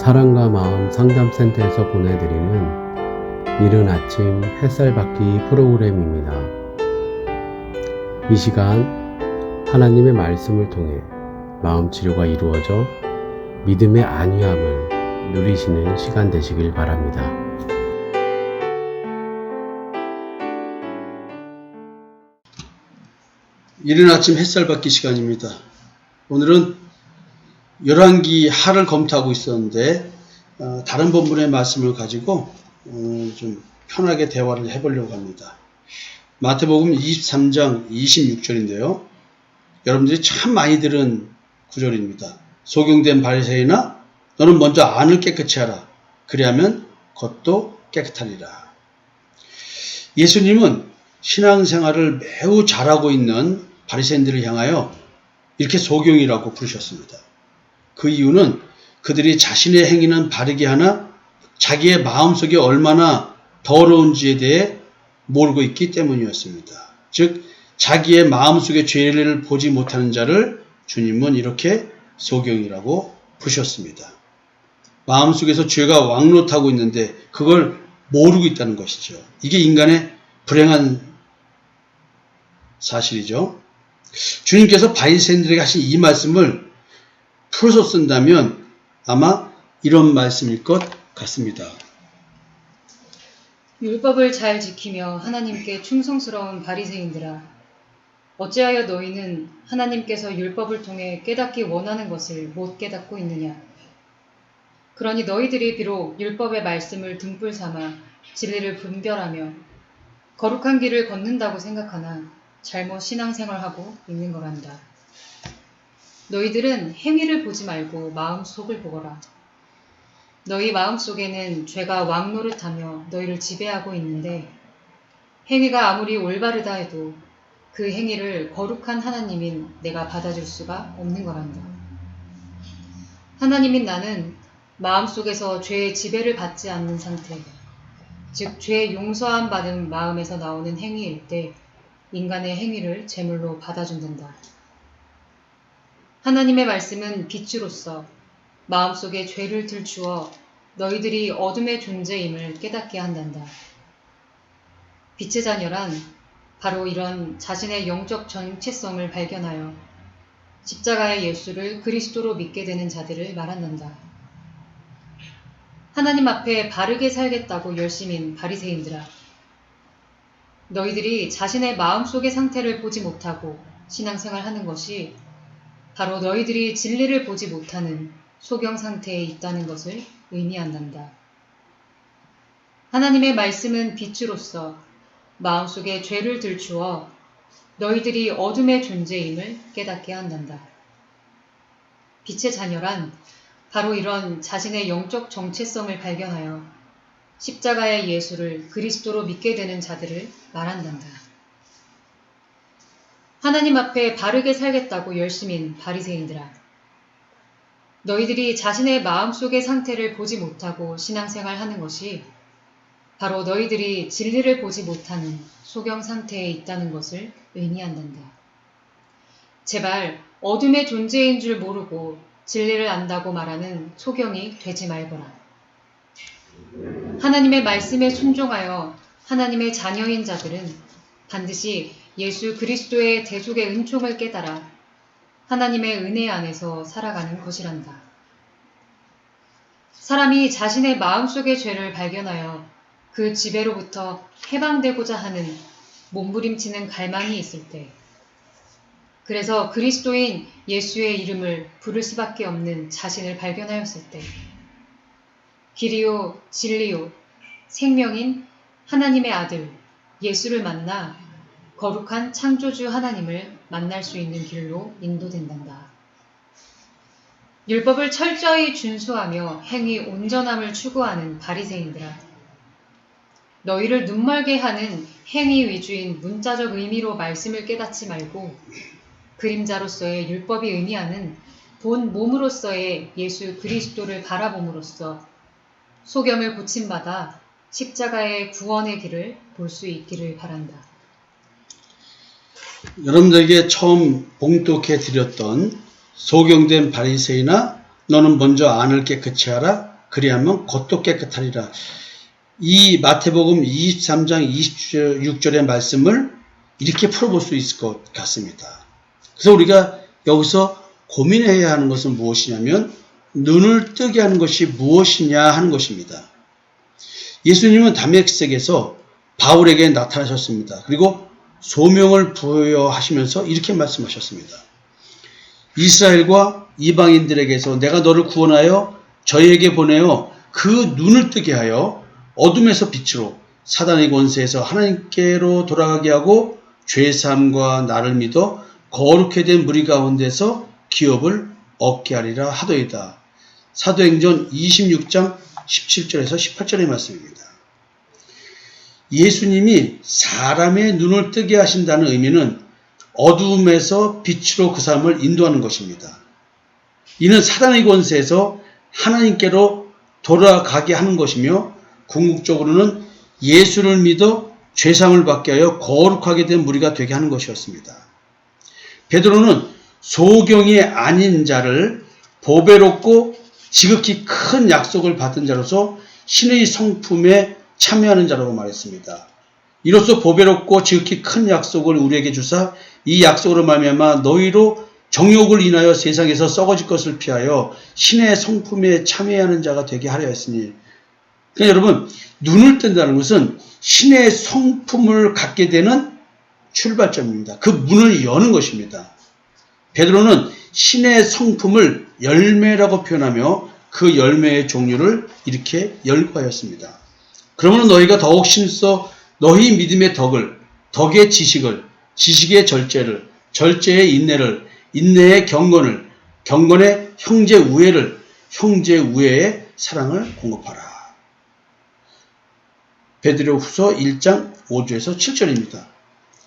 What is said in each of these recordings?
사랑과 마음 상담센터에서 보내드리는 이른 아침 햇살 받기 프로그램입니다. 이 시간 하나님의 말씀을 통해 마음 치료가 이루어져 믿음의 안위함을 누리시는 시간 되시길 바랍니다. 이른 아침 햇살 받기 시간입니다. 오늘은 열왕기 하를 검토하고 있었는데 다른 본문의 말씀을 가지고 좀 편하게 대화를 해보려고 합니다. 마태복음 23장 26절인데요. 여러분들이 참 많이 들은 구절입니다. 소경된 바리새인아 너는 먼저 안을 깨끗이 하라. 그리하면 겉도 깨끗하리라. 예수님은 신앙생활을 매우 잘하고 있는 바리새인들을 향하여 이렇게 소경이라고 부르셨습니다. 그 이유는 그들이 자신의 행위는 바르게 하나 자기의 마음속에 얼마나 더러운지에 대해 모르고 있기 때문이었습니다. 즉 자기의 마음속의 죄를 보지 못하는 자를 주님은 이렇게 소경이라고 부르셨습니다. 마음속에서 죄가 왕노타고 있는데 그걸 모르고 있다는 것이죠. 이게 인간의 불행한 사실이죠. 주님께서 바리새인들에게 하신 이 말씀을 풀어서 쓴다면 아마 이런 말씀일 것 같습니다. 율법을 잘 지키며 하나님께 충성스러운 바리새인들아, 어찌하여 너희는 하나님께서 율법을 통해 깨닫기 원하는 것을 못 깨닫고 있느냐? 그러니 너희들이 비록 율법의 말씀을 등불 삼아 진리를 분별하며 거룩한 길을 걷는다고 생각하나 잘못 신앙생활하고 있는 거란다. 너희들은 행위를 보지 말고 마음속을 보거라. 너희 마음속에는 죄가 왕노릇하며 너희를 지배하고 있는데 행위가 아무리 올바르다 해도 그 행위를 거룩한 하나님인 내가 받아줄 수가 없는 거란다. 하나님인 나는 마음속에서 죄의 지배를 받지 않는 상태, 즉 죄의 용서함 받은 마음에서 나오는 행위일 때 인간의 행위를 제물로 받아준단다. 하나님의 말씀은 빛으로서 마음속에 죄를 들추어 너희들이 어둠의 존재임을 깨닫게 한단다. 빛의 자녀란 바로 이런 자신의 영적 정체성을 발견하여 십자가의 예수를 그리스도로 믿게 되는 자들을 말한단다. 하나님 앞에 바르게 살겠다고 열심인 바리새인들아, 너희들이 자신의 마음속의 상태를 보지 못하고 신앙생활하는 것이 바로 너희들이 진리를 보지 못하는 소경 상태에 있다는 것을 의미한단다. 하나님의 말씀은 빛으로서 마음속에 죄를 들추어 너희들이 어둠의 존재임을 깨닫게 한단다. 빛의 자녀란 바로 이런 자신의 영적 정체성을 발견하여 십자가의 예수를 그리스도로 믿게 되는 자들을 말한단다. 하나님 앞에 바르게 살겠다고 열심인 바리새인들아, 너희들이 자신의 마음속의 상태를 보지 못하고 신앙생활하는 것이 바로 너희들이 진리를 보지 못하는 소경 상태에 있다는 것을 의미한단다. 제발 어둠의 존재인 줄 모르고 진리를 안다고 말하는 소경이 되지 말거라. 하나님의 말씀에 순종하여 하나님의 자녀인 자들은 반드시 예수 그리스도의 대속의 은총을 깨달아 하나님의 은혜 안에서 살아가는 것이란다. 사람이 자신의 마음속의 죄를 발견하여 그 지배로부터 해방되고자 하는 몸부림치는 갈망이 있을 때, 그래서 그리스도인 예수의 이름을 부를 수밖에 없는 자신을 발견하였을 때, 길이요 진리요 생명인 하나님의 아들 예수를 만나 거룩한 창조주 하나님을 만날 수 있는 길로 인도된단다. 율법을 철저히 준수하며 행위 온전함을 추구하는 바리새인들아, 너희를 눈멀게 하는 행위 위주인 문자적 의미로 말씀을 깨닫지 말고 그림자로서의 율법이 의미하는 본 몸으로서의 예수 그리스도를 바라봄으로써 소경을 고침받아 십자가의 구원의 길을 볼 수 있기를 바란다. 여러분들에게 처음 봉독해 드렸던 소경된 바리새인아 너는 먼저 안을 깨끗이 하라 그리하면 겉도 깨끗하리라. 이 마태복음 23장 26절의 말씀을 이렇게 풀어볼 수 있을 것 같습니다. 그래서 우리가 여기서 고민해야 하는 것은 무엇이냐면 눈을 뜨게 하는 것이 무엇이냐 하는 것입니다. 예수님은 다메섹에서 바울에게 나타나셨습니다. 그리고 소명을 부여하시면서 이렇게 말씀하셨습니다. 이스라엘과 이방인들에게서 내가 너를 구원하여 저희에게 보내어 그 눈을 뜨게 하여 어둠에서 빛으로 사단의 권세에서 하나님께로 돌아가게 하고 죄사함과 나를 믿어 거룩해 된 무리 가운데서 기업을 얻게 하리라 하더이다. 사도행전 26장 17절에서 18절의 말씀입니다. 예수님이 사람의 눈을 뜨게 하신다는 의미는 어두움에서 빛으로 그 사람을 인도하는 것입니다. 이는 사단의 권세에서 하나님께로 돌아가게 하는 것이며 궁극적으로는 예수를 믿어 죄사함을 받게 하여 거룩하게 된 무리가 되게 하는 것이었습니다. 베드로는 소경이 아닌 자를 보배롭고 지극히 큰 약속을 받은 자로서 신의 성품에 참여하는 자라고 말했습니다. 이로써 보배롭고 지극히 큰 약속을 우리에게 주사 이 약속으로 말미암아 너희로 정욕을 인하여 세상에서 썩어질 것을 피하여 신의 성품에 참여하는 자가 되게 하려 했으니, 그러니까 여러분, 눈을 뜬다는 것은 신의 성품을 갖게 되는 출발점입니다. 그 문을 여는 것입니다. 베드로는 신의 성품을 열매라고 표현하며 그 열매의 종류를 이렇게 열거하였습니다. 그러므로 너희가 더욱 신써 너희 믿음의 덕을, 덕의 지식을, 지식의 절제를, 절제의 인내를, 인내의 경건을, 경건의 형제 우애를, 형제 우애의 사랑을 공급하라. 베드로후서 1장 5절에서 7절입니다.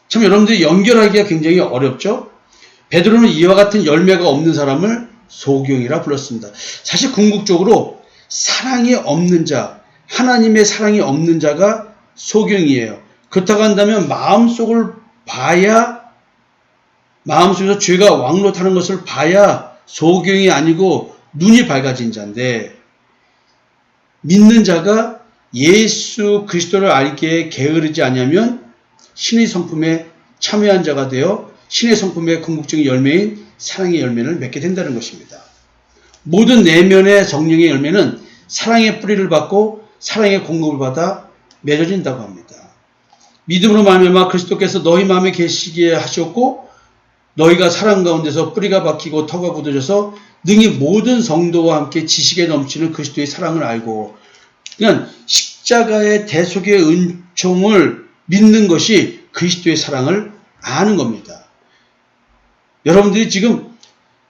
참 여러분들이 연결하기가 굉장히 어렵죠? 베드로는 이와 같은 열매가 없는 사람을 소경이라 불렀습니다. 사실 궁극적으로 사랑이 없는 자, 하나님의 사랑이 없는 자가 소경이에요. 그렇다고 한다면 마음속을 봐야, 마음속에서 죄가 왕노타는 것을 봐야 소경이 아니고 눈이 밝아진 자인데, 믿는 자가 예수 그리스도를 알기에 게으르지 않으면 신의 성품에 참여한 자가 되어 신의 성품의 궁극적인 열매인 사랑의 열매를 맺게 된다는 것입니다. 모든 내면의 성령의 열매는 사랑의 뿌리를 받고 사랑의 공급을 받아 맺어진다고 합니다. 믿음으로 말미암아 그리스도께서 너희 마음에 계시게 하셨고 너희가 사랑 가운데서 뿌리가 박히고 터가 굳어져서 능히 모든 성도와 함께 지식에 넘치는 그리스도의 사랑을 알고, 그러니까 십자가의 대속의 은총을 믿는 것이 그리스도의 사랑을 아는 겁니다. 여러분들이 지금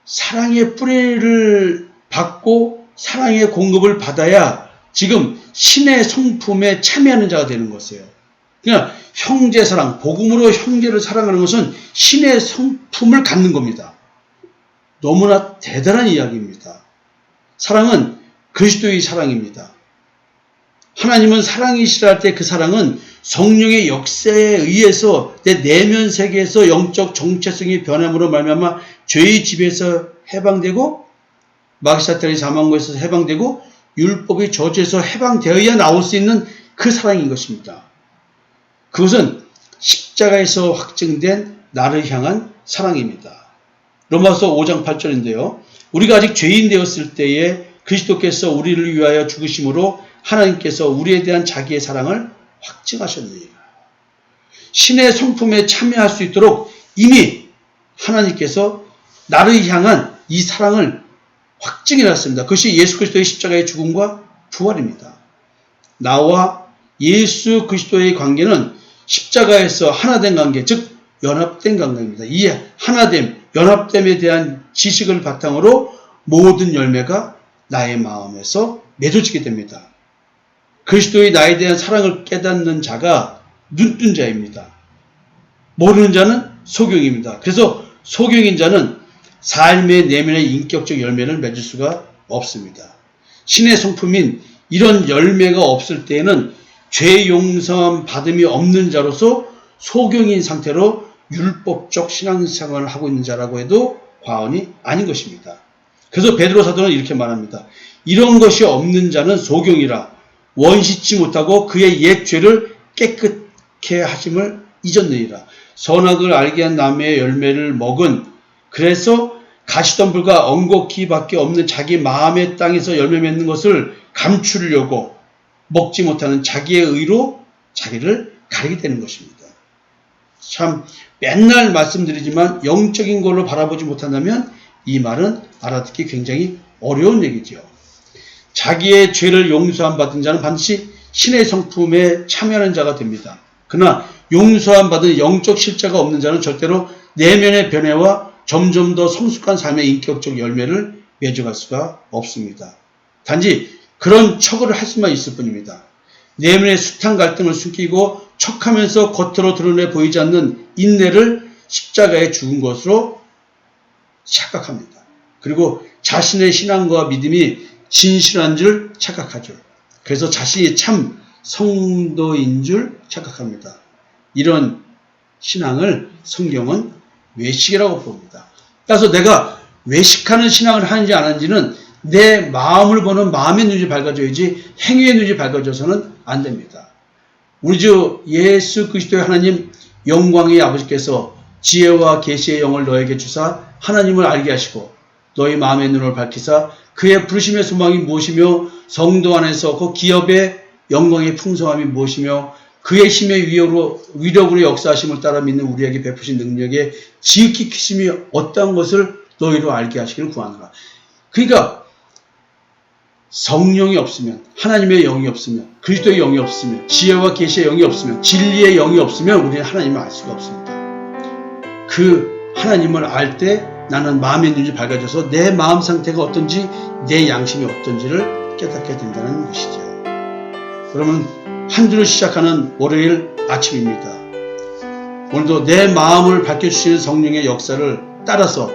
사랑의 뿌리를 받고 사랑의 공급을 받아야 지금 신의 성품에 참여하는 자가 되는 것이에요. 그러니까 형제 사랑, 복음으로 형제를 사랑하는 것은 신의 성품을 갖는 겁니다. 너무나 대단한 이야기입니다. 사랑은 그리스도의 사랑입니다. 하나님은 사랑이시라 할 때 그 사랑은 성령의 역사에 의해서 내 내면 세계에서 영적 정체성이 변함으로 말미암아 죄의 지배에서 해방되고 마귀사탄의 사망고에서 해방되고 율법의 저주에서 해방되어야 나올 수 있는 그 사랑인 것입니다. 그것은 십자가에서 확증된 나를 향한 사랑입니다. 로마서 5장 8절인데요. 우리가 아직 죄인 되었을 때에 그리스도께서 우리를 위하여 죽으심으로 하나님께서 우리에 대한 자기의 사랑을 확증하셨느니라. 신의 성품에 참여할 수 있도록 이미 하나님께서 나를 향한 이 사랑을 확증해 놨습니다. 그것이 예수 그리스도의 십자가의 죽음과 부활입니다. 나와 예수 그리스도의 관계는 십자가에서 하나된 관계, 즉 연합된 관계입니다. 이 하나됨, 연합됨에 대한 지식을 바탕으로 모든 열매가 나의 마음에서 맺어지게 됩니다. 그리스도의 나에 대한 사랑을 깨닫는 자가 눈뜬 자입니다. 모르는 자는 소경입니다. 그래서 소경인 자는 삶의 내면의 인격적 열매를 맺을 수가 없습니다. 신의 성품인 이런 열매가 없을 때에는 죄 용서함 받음이 없는 자로서 소경인 상태로 율법적 신앙생활을 하고 있는 자라고 해도 과언이 아닌 것입니다. 그래서 베드로 사도는 이렇게 말합니다. 이런 것이 없는 자는 소경이라 원시치 못하고 그의 옛 죄를 깨끗게 하심을 잊었느니라. 선악을 알게 한 나무의 열매를 먹은, 그래서 가시덤불과 엉겅퀴밖에 없는 자기 마음의 땅에서 열매 맺는 것을 감추려고 먹지 못하는 자기의 의로 자기를 가리게 되는 것입니다. 참 맨날 말씀드리지만 영적인 걸로 바라보지 못한다면 이 말은 알아듣기 굉장히 어려운 얘기죠. 자기의 죄를 용서함 받은 자는 반드시 신의 성품에 참여하는 자가 됩니다. 그러나 용서함 받은 영적 실제가 없는 자는 절대로 내면의 변화와 점점 더 성숙한 삶의 인격적 열매를 맺어갈 수가 없습니다. 단지 그런 척을 할 수만 있을 뿐입니다. 내면의 숱한 갈등을 숨기고 척하면서 겉으로 드러내 보이지 않는 인내를 십자가에 죽은 것으로 착각합니다. 그리고 자신의 신앙과 믿음이 진실한 줄 착각하죠. 그래서 자신이 참 성도인 줄 착각합니다. 이런 신앙을 성경은 외식이라고 부릅니다. 따라서 내가 외식하는 신앙을 하는지 안 하는지는 내 마음을 보는 마음의 눈이 밝아져야지 행위의 눈이 밝아져서는 안 됩니다. 우리 주 예수 그리스도의 하나님 영광의 아버지께서 지혜와 계시의 영을 너에게 주사 하나님을 알게 하시고 너희 마음의 눈을 밝히사 그의 부르심의 소망이 무엇이며 성도 안에서 그 기업의 영광의 풍성함이 무엇이며 그의 힘의 위력으로 역사하심을 따라 믿는 우리에게 베푸신 능력의 지극히 크심이 어떠한 것을 너희로 알게 하시기를 구하노라. 그러니까 성령이 없으면, 하나님의 영이 없으면, 그리스도의 영이 없으면, 지혜와 계시의 영이 없으면, 진리의 영이 없으면 우리는 하나님을 알 수가 없습니다. 그 하나님을 알 때 나는 마음의 눈이 밝아져서 내 마음 상태가 어떤지, 내 양심이 어떤지를 깨닫게 된다는 것이죠. 그러면 한 주를 시작하는 월요일 아침입니다. 오늘도 내 마음을 밝혀주시는 성령의 역사를 따라서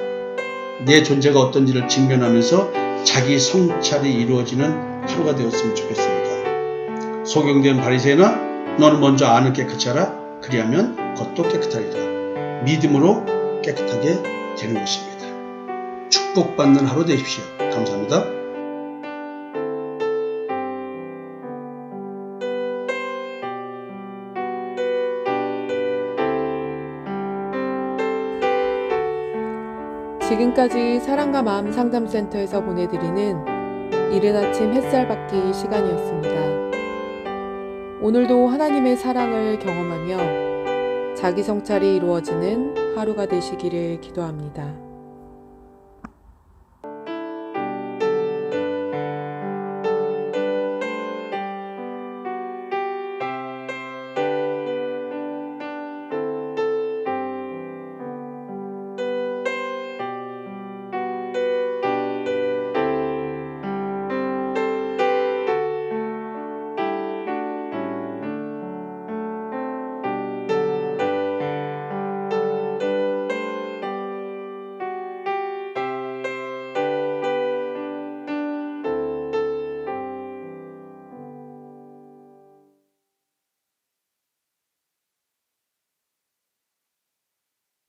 내 존재가 어떤지를 직면하면서 자기 성찰이 이루어지는 하루가 되었으면 좋겠습니다. 소경된 바리새인아, 너는 먼저 안을 깨끗이 하라. 그리하면 겉도 깨끗하리라. 믿음으로 깨끗하게 되는 것입니다. 축복받는 하루 되십시오. 감사합니다. 지금까지 사랑과 마음 상담센터에서 보내드리는 이른 아침 햇살 받기 시간이었습니다. 오늘도 하나님의 사랑을 경험하며 자기 성찰이 이루어지는 하루가 되시기를 기도합니다.